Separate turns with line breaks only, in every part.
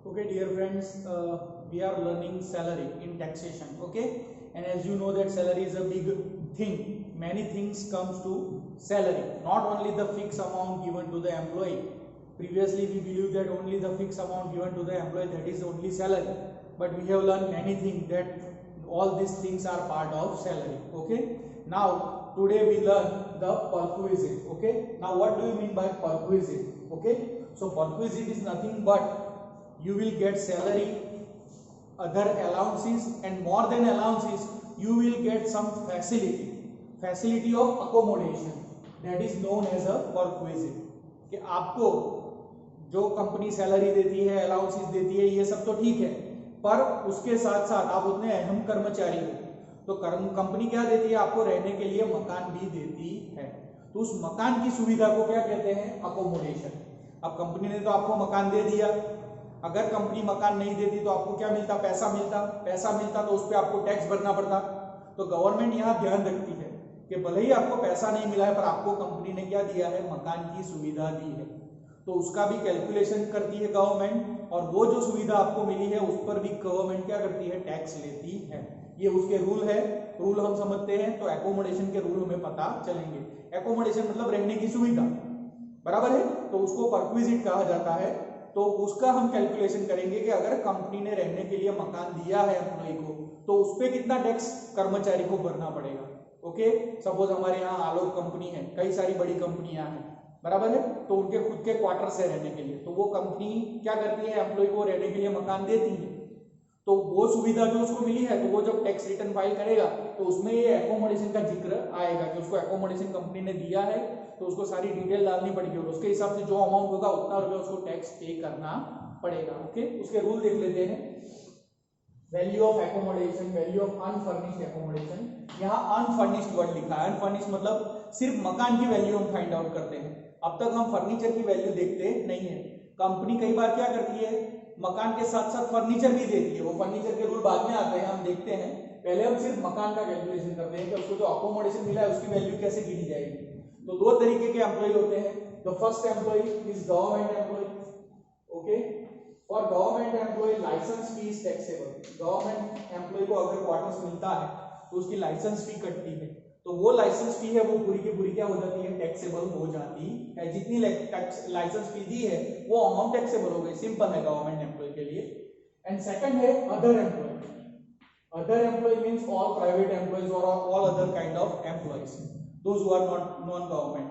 Okay, dear friends, we are learning salary in taxation. Okay, and as you know that salary is a big thing. Many things comes to salary, not only the fixed amount given to the employee. Previously we believe that only the fixed amount given to the employee, that is only salary, but we have learned many things that all these things are part of salary. Okay, now today we learn the perquisite. Okay, now what do you mean by perquisite? Okay, so perquisite is nothing but you will get salary, other allowances, and more than allowances you will get some facility of accommodation, that is known as a perquisite. कि आपको जो company salary देती है, allowances देती है, ये सब तो ठीक है, पर उसके साथ साथ आप उतने अहम कर्मचारी हो तो कंपनी क्या देती है? आपको रहने के लिए मकान भी देती है। तो उस मकान की सुविधा को क्या कहते हैं? अकोमोडेशन। अब कंपनी ने तो आपको मकान दे दिया, अगर कंपनी मकान नहीं देती तो आपको क्या मिलता? पैसा मिलता तो उस पर आपको टैक्स भरना पड़ता। तो गवर्नमेंट यहाँ ध्यान रखती है कि भले ही आपको पैसा नहीं मिला है पर आपको कंपनी ने क्या दिया है? मकान की सुविधा दी है, तो उसका भी कैलकुलेशन करती है गवर्नमेंट, और वो जो सुविधा आपको मिली है उस पर भी गवर्नमेंट क्या करती है? टैक्स लेती है। ये उसके रूल है, रूल हम समझते हैं तो एकोमोडेशन के रूल हमें पता चलेंगे। एकोमोडेशन मतलब रहने की सुविधा, बराबर है, तो उसको परक्विजिट कहा जाता है। तो उसका हम कैलकुलेशन करेंगे कि अगर कंपनी ने रहने के लिए मकान दिया है एम्प्लॉय को तो उस पर कितना टैक्स कर्मचारी को भरना पड़ेगा। ओके, सपोज हमारे यहाँ आलोक कंपनी है, कई सारी बड़ी कंपनियां हैं, बराबर है, तो उनके खुद के क्वार्टर्स है रहने के लिए, तो वो कंपनी क्या करती है? एम्प्लॉय को रहने के लिए मकान देती है। तो वो सुविधा जो उसको मिली है, तो वो जब टैक्स रिटर्न फाइल करेगा तो उसमें ये एकोमोडेशन का जिक्र आएगा कि उसको एकोमोडेशन कंपनी ने दिया है, तो उसको सारी डिटेल डालनी पड़ेगी और उसके हिसाब से जो अमाउंट होगा उतना रुपया उसको टैक्स पे करना पड़ेगा। ओके, उसके रूल देख लेते हैं। Value of accommodation, value of unfurnished accommodation. यहाँ अनफर्निश्ड वर्ड लिखा है, अनफर्निश्ड मतलब सिर्फ मकान की वैल्यू हम फाइंड आउट करते हैं। अब तक हम फर्नीचर की वैल्यू देखते नहीं है। कंपनी कई बार क्या करती है? मकान के साथ साथ फर्नीचर भी देती है। वो फर्नीचर के रूल बाद में आते हैं, हम देखते हैं। पहले हम सिर्फ मकान का कैलकुलेशन करते हैं कि उसको जो अकोमोडेशन मिला है उसकी वैल्यू कैसे गिनी जाएगी। तो दो तरीके के एम्प्लॉय होते हैं। The first employee is government employee. Okay, for government employee license fee is taxable. Government employee को अगर क्वार्टर्स मिलता है तो उसकी लाइसेंस फी कटती है, तो वो लाइसेंस फी है वो पूरी की पूरी क्या हो जाती है? टैक्सेबल हो जाती है। जितनी लाइसेंस फी दी है वो अमाउंट टैक्सेबल हो गई। सिंपल है गवर्नमेंट एम्प्लॉय के लिए। एंड सेकंड है other employee. Other employee means all private employees और all other kind of employees, those who are not non government.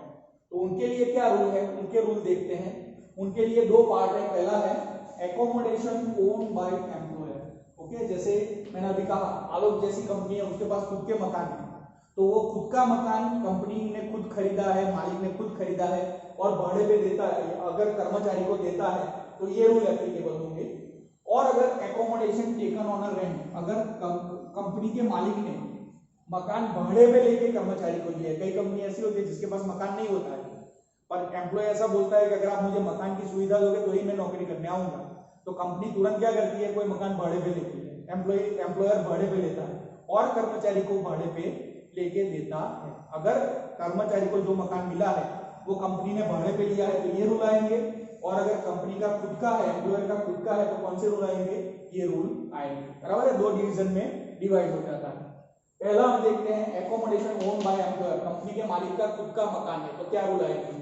तो उनके लिए क्या रूल है? उनके रूल देखते हैं। उनके लिए दो पार्ट है। पहला है accommodation owned by employer. Okay, जैसे मैंने अभी कहा आलोक जैसी कंपनी है, उसके पास खुद के मकान है, तो वो खुद का मकान कंपनी ने खुद खरीदा है, मालिक ने खुद खरीदा है और भाड़े पे देता है, अगर कर्मचारी को देता है तो ये रूल एप्लीकेबल होंगे। और अगर accommodation taken on a rent, अगर कंपनी के मालिक ने मकान भाड़े पे लेके कर्मचारी को दिया है। कई कंपनी ऐसी होती है जिसके पास मकान नहीं होता है, पर एम्प्लॉय ऐसा बोलता है कि अगर आप मुझे मकान की सुविधा दोगे तो ही मैं नौकरी करने आऊंगा, तो कंपनी तुरंत क्या करती है? कोई मकान भाड़े पे लेती है, एम्प्लॉयर भाड़े पे लेता है और कर्मचारी को भाड़े पे लेके देता है। अगर कर्मचारी को जो मकान मिला है वो कंपनी ने भाड़े पे लिया है तो ये रूल आएंगे, और अगर कंपनी का खुद का है, एम्प्लॉयर का खुद का है, तो कौन से रूल आएंगे? ये रूल आएंगे, बराबर है। दो डिवीजन में डिवाइड हो जाता है। पहला हम देखते हैं accommodation own by employer. Company के मालिक का खुद का मकान है तो क्या रूल आएंगे?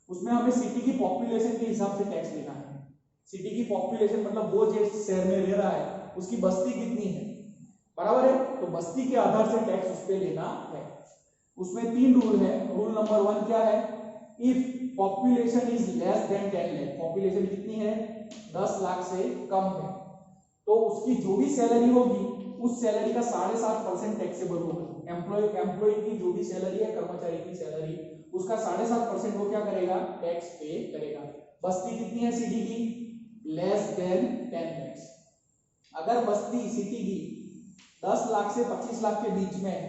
उसमें हमें सिटी की पॉपुलेशन के हिसाब से टैक्स लेना है। सिटी की पॉपुलेशन मतलब वो जिस शहर में रह रहा है उसकी बस्ती कितनी है, बराबर है, तो बस्ती के आधार से टैक्स उस पर लेना है। उसमें तीन रूल है। रूल नंबर 1 क्या है? If population is less than 10 lakh, population कितनी है? 10 लाख से कम है, तो उसकी जो भी सैलरी होगी उस सैलरी का 7.5% टैक्सेबल होगा। एम्प्लॉय की जो भी सैलरी है, कर्मचारी की सैलरी, उसका 7.5% वो क्या करेगा? टैक्स पे करेगा। बस्ती कितनी है सिटी की? Less than 10 lakh. अगर बस्ती सिटी की 10 लाख से 25 लाख के बीच में है,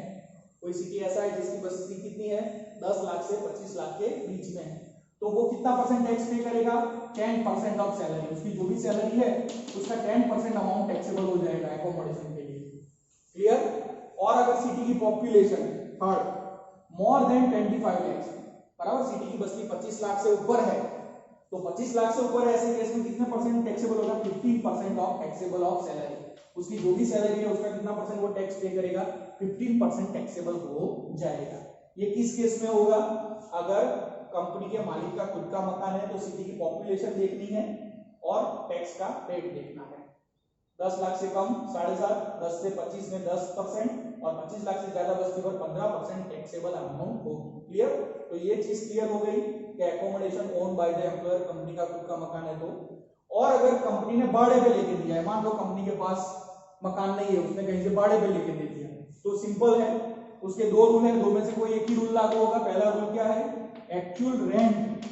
कोई सिटी ऐसा है जिसकी बस्ती कितनी है? 10 लाख से 25 लाख के बीच में है, तो वो कितना परसेंट टैक्स पे करेगा? 10% ऑफ सैलरी। उसकी जो भी सैलरी है उसका 10% अमाउंट टैक्सेबल हो जाएगा एकोमोडेशन के लिए। क्लियर? और अगर सिटी की population third more than 25 lakh, बराबर, सिटी की बस्ती 25 लाख से ऊपर है तो 25 लाख से ऊपर ऐसे केस में कितने परसेंट टैक्सेबल होगा? 15% ऑफ टैक्सेबल ऑफ सैलरी। उसकी जो भी सैलरी है उसका कितना परसेंट वो टैक्स पे करेगा? 15% टैक्सेबल हो जाएगा। ये किस केस में होगा? अगर कंपनी के मालिक का खुद का मकान है तो सिटी की पॉपुलेशन देखनी है और टैक्स का रेट देखना है। 10 लाख से कम 7.5, 10 से 25 में 10% और 25 लाख से ज्यादा बस्ती पर 15% टैक्सेबल अमाउंट होगी। क्लियर? तो ये चीज क्लियर हो गई कि accommodation own by the employer, company का खुद का मकान है तो। और अगर कंपनी ने भाड़े पे लेके दिया है, मान लो कंपनी के पास मकान नहीं है, उसने कहीं से भाड़े पे लेके दे दिया, तो सिंपल है, उसके दो रूल है, दो में से कोई एक ही रूल लागू होगा। पहला रूल क्या है? Actual rent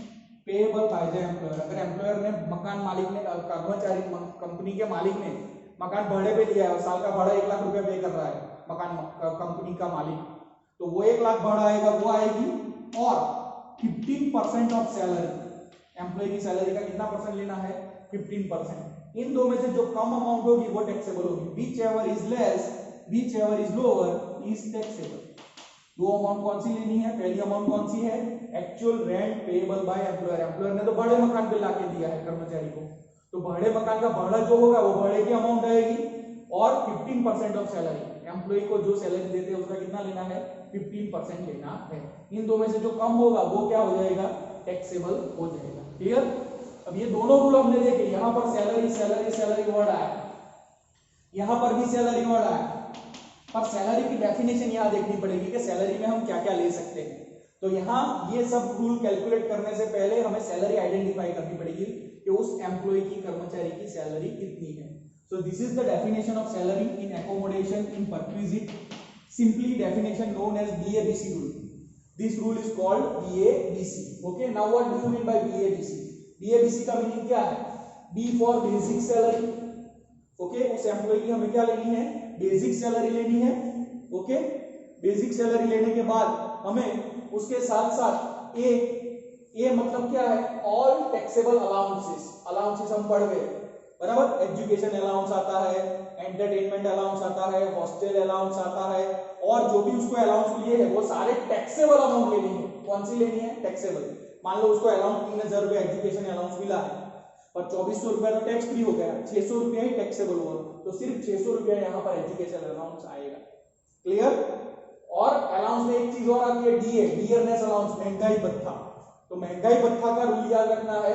payable by the employer. अगर एम्प्लॉयर ने मकान मालिक ने कर्मचारी कंपनी के मालिक ने मकान भाड़े पे लिया है और साल का भाड़ा 1 लाख रुपया पे कर रहा है मकान कंपनी का मालिक, तो वो 1 लाख भाड़ा आएगा वो आएगी, और 15% ऑफ सैलरी, एम्प्लॉय की सैलरी का कितना परसेंट लेना है? 15%। इन दो में से जो कम अमाउंट होगी वो टैक्सेबल होगी। Whichever is less, whichever is lower is taxable. दो अमाउंट कौन सी लेनी है? पहली अमाउंट कौन सी है? Actual rent payable by employer. Employer ने तो भाड़े मकान पे लाके दिया है कर्मचारी को, तो भाड़े मकान का भाड़ा जो होगा वो भाड़े की अमाउंट आएगी, और 15% ऑफ सैलरी, एम्प्लॉय को जो सैलरी देते हैं उसका कितना लेना है? 15% लेना है। इन दो में से जो कम होगा वो क्या हो जाएगा? टैक्सेबल हो जाएगा। क्लियर? अब ये दोनों रूल हमने देखे, यहां पर सैलरी सैलरी सैलरी वर्ड आया, यहां पर भी सैलरी वर्ड आया, पर सैलरी की डेफिनेशन यहां देखनी पड़ेगी कि सैलरी में हम क्या क्या ले सकते हैं। तो यहां ये सब रूल कैलकुलेट करने से पहले हमें सैलरी आइडेंटिफाई करनी पड़ेगी कि उस एम्प्लॉय की, कर्मचारी की सैलरी कितनी है। So this is the definition of salary in accommodation in perquisite, simply definition known as BABC rule. This rule is called BABC। Okay, now what do you mean by BABC? BABC का meaning क्या है? B for basic salary. Okay, उस employee की हमें क्या लेनी है? Basic salary लेनी है। ओके, बेसिक सैलरी लेने के बाद हमें उसके साथ साथ ए मतलब क्या है? All taxable allowances. अलाउंसेस हम पढ़ गए, बराबर? एजुकेशन अलाउंस आता है, एंटरटेनमेंट अलाउंस आता है, हॉस्टल अलाउंस आता है, और जो भी उसको अलाउंस लिए है वो सारे टैक्सेबल अमाउंट लेनी है। कौन सी लेनी है? टैक्सेबल। मान लो उसको अलाउंस 3000 रुपए एजुकेशन अलाउंस मिला है, पर 2400 रुपया तो टैक्स फ्री हो गया, 600 रुपया ही टैक्सेबल हुआ, तो सिर्फ 600 रुपया यहाँ पर एजुकेशन अलाउंस आएगा। क्लियर? और अलाउंस में एक चीज और आती है, DA, डियरनेस अलाउंस, महंगाई भत्ता। तो महंगाई भत्ता का रूल याद रखना है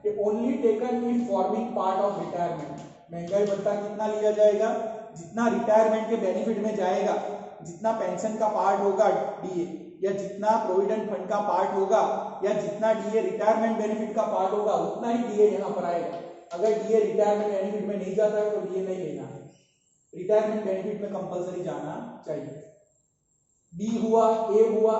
कि only taken in forming part of retirement. महंगाई भत्ता कितना लिया जाएगा? जितना रिटायरमेंट के बेनिफिट में जाएगा, जितना पेंशन का पार्ट होगा DA, या जितना प्रोविडेंट फंड का पार्ट होगा, या जितना DA रिटायरमेंट बेनिफिट का पार्ट होगा, उतना ही DA यहाँ पर आएगा। अगर DA रिटायरमेंट बेनिफिट में नहीं जाता है तो DA नहीं लेना है, रिटायरमेंट बेनिफिट में कंपलसरी जाना चाहिए। B हुआ, A हुआ,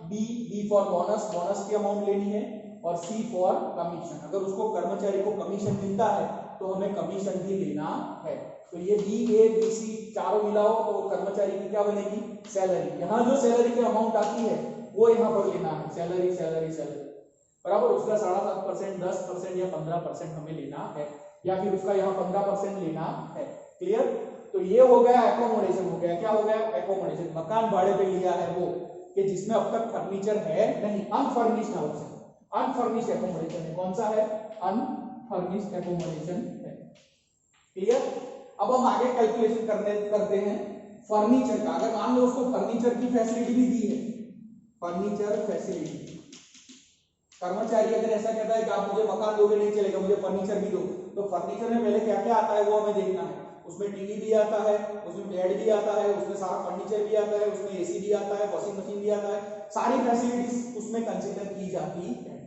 B फॉर बोनस, बोनस की अमाउंट लेनी है, और C फॉर कमीशन। अगर उसको कर्मचारी को कमीशन मिलता है तो हमें कमीशन भी लेना है। तो ये B, A, B, C चारों मिलाओ तो कर्मचारी की क्या बनेगी? सैलरी। यहाँ जो सैलरी की अमाउंट आती है वो यहाँ पर लेना है, सैलरी सैलरी सैलरी, बराबर? उसका 7.5%, 10% या 15% हमें लेना है, या फिर उसका यहाँ 15% लेना है। क्लियर? तो ये हो गया एकोमोडेशन हो गया। क्या हो गया? एकोमोडेशन। मकान भाड़े पे लिया है वो कि जिसमें अब तक फर्नीचर है नहीं, अनफर्निश्ड हाउस है, अनफर्निश्ड एकोमोडेशन है। कौन सा है? अनफर्निश्ड एकोमोडेशन है। क्लियर? अब हम आगे कैलकुलेशन करते हैं फर्नीचर का। अगर मान लो उसको फर्नीचर की फैसिलिटी भी दी है, फर्नीचर फैसिलिटी, कर्मचारी अगर ऐसा कहता है कि आप मुझे मकान दोगे नहीं चलेगा, मुझे फर्नीचर भी दो, तो फर्नीचर में पहले क्या क्या आता है वो हमें देखना है। उसमें टीवी भी आता है, उसमें बेड भी आता है, उसमें सारा फर्नीचर भी आता है, उसमें AC भी आता है, वॉशिंग मशीन भी आता है, सारी फैसिलिटीज उसमें कंसीडर की जाती है।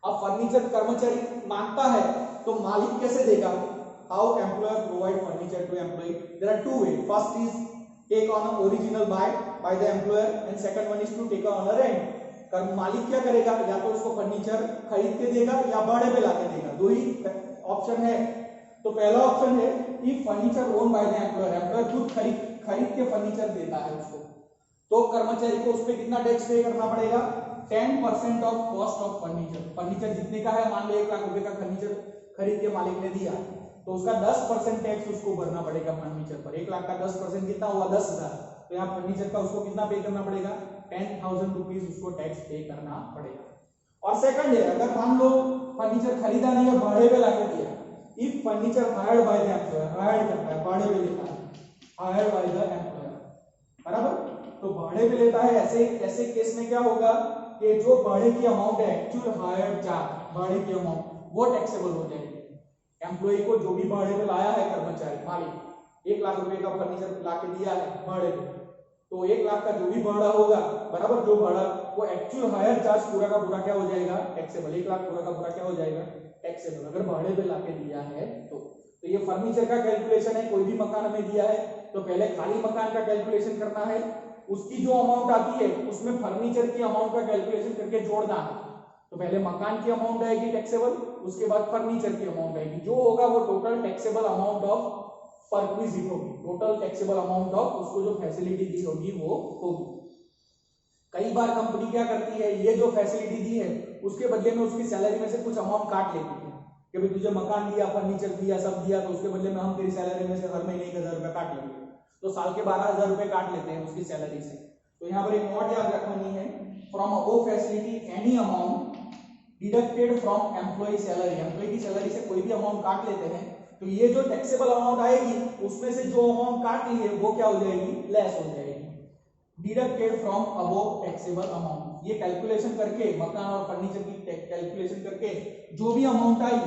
अब फर्नीचर कर्मचारी मांगता है तो मालिक कैसे देगा? How employer provide furniture to employee? There are two ways. First is take on a original by the employer, and second one is to take on a rent. मालिक क्या करेगा? या तो उसको फर्नीचर खरीद के देगा या भाड़े पे लाके देगा, दो ही ऑप्शन है। तो पहला ऑप्शन है कि furniture own by the employer, employer खुद खरीद के फर्नीचर देता है उसको, तो कर्मचारी को उस पर कितना टैक्स पे करना पड़ेगा? 10% of cost of furniture. Furniture जितने का है, मान लो 1 लाख रुपए का फर्नीचर खरीद के मालिक ने दिया तो उसका 10% टैक्स उसको भरना पड़ेगा फर्नीचर पर। 1 लाख का 10% कितना हुआ? 10,000। तो यहाँ फर्नीचर का उसको कितना पे करना पड़ेगा? 10,000 रुपीज उसको टैक्स पे करना पड़ेगा। और सेकंड है, अगर मान लो फर्नीचर खरीदा नहीं है, भाड़े पे लाके दिया। If furniture hired by the employer, hired करता है, भाड़े पे लेता है, हायर्ड बाय द एम्प्लॉयर, बराबर। तो भाड़े पे लेता है, ऐसे ऐसे केस में क्या होगा कि जो भाड़े की अमाउंट है, एक्चुअल हायर्ड चार्ज, भाड़े की अमाउंट, वो टैक्सेबल हो जाएगी। एम्प्लॉय को जो भी भाड़े पे लाया है कर्मचारी, मालिक 1 लाख रुपए का फर्नीचर लाके दिया है भाड़े पे, तो 1 लाख का जो भी भाड़ा होगा, बराबर, जो भाड़ा, वो एक्चुअल हायर चार्ज पूरा का पूरा क्या हो जाएगा, टैक्सेबल। 1 लाख पूरा का पूरा क्या हो जाएगा, टैक्सेबल, अगर भाड़े पे लाके दिया है तो ये फर्नीचर का कैलकुलेशन है। कोई भी मकान हमें दिया है तो पहले खाली मकान का कैलकुलेशन करना है, उसकी जो अमाउंट आती है उसमें फर्नीचर की अमाउंट का कैलकुलेशन करके जोड़ना है। तो पहले मकान की अमाउंट आएगी टैक्सेबल, उसके बाद फर्नीचर की अमाउंट आएगी, जो होगा वो total taxable amount of perquisite होगी, टोटल टैक्सेबल अमाउंट ऑफ उसको जो फैसिलिटी दी होगी वो होगी। कई बार कंपनी क्या करती है, ये जो फैसिलिटी दी है उसके बदले में उसकी सैलरी में से कुछ अमाउंट काट लेती है कि भाई तुझे मकान दिया, फर्नीचर दिया, सब दिया, तो उसके बदले में हम तेरी सैलरी में से हर महीने 1000 रुपए काट लेंगे, तो साल के 12,000 रुपए काट लेते हैं उसकी सैलरी से। तो यहाँ पर एक नोट याद रखनी है, फ्रॉम वो facility any amount deducted from employee salary, employee की सैलरी से कोई भी अमाउंट काट लेते हैं, तो ये जो टैक्सेबल अमाउंट आएगी उसमें से जो अमाउंट काट ली है वो क्या हो जाएगी, लेस हो जाएगी। Deducted from above taxable amount, ये कैलकुलेशन करके, मकान और फर्नीचर की कैलकुलेशन करके जो भी अमाउंट आई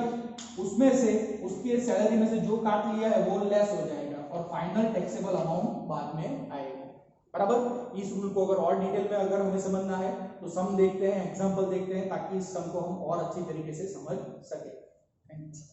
उसमें से उसके सैलरी में से जो काट लिया है वो लेस हो जाएगा और फाइनल टैक्सेबल अमाउंट बाद में आएगा, बराबर। इस रूल को अगर और डिटेल में अगर हमें समझना है तो सम देखते हैं, एग्जांपल देखते हैं, ताकि इस सम को हम और अच्छी तरीके से समझ सके। Thank you.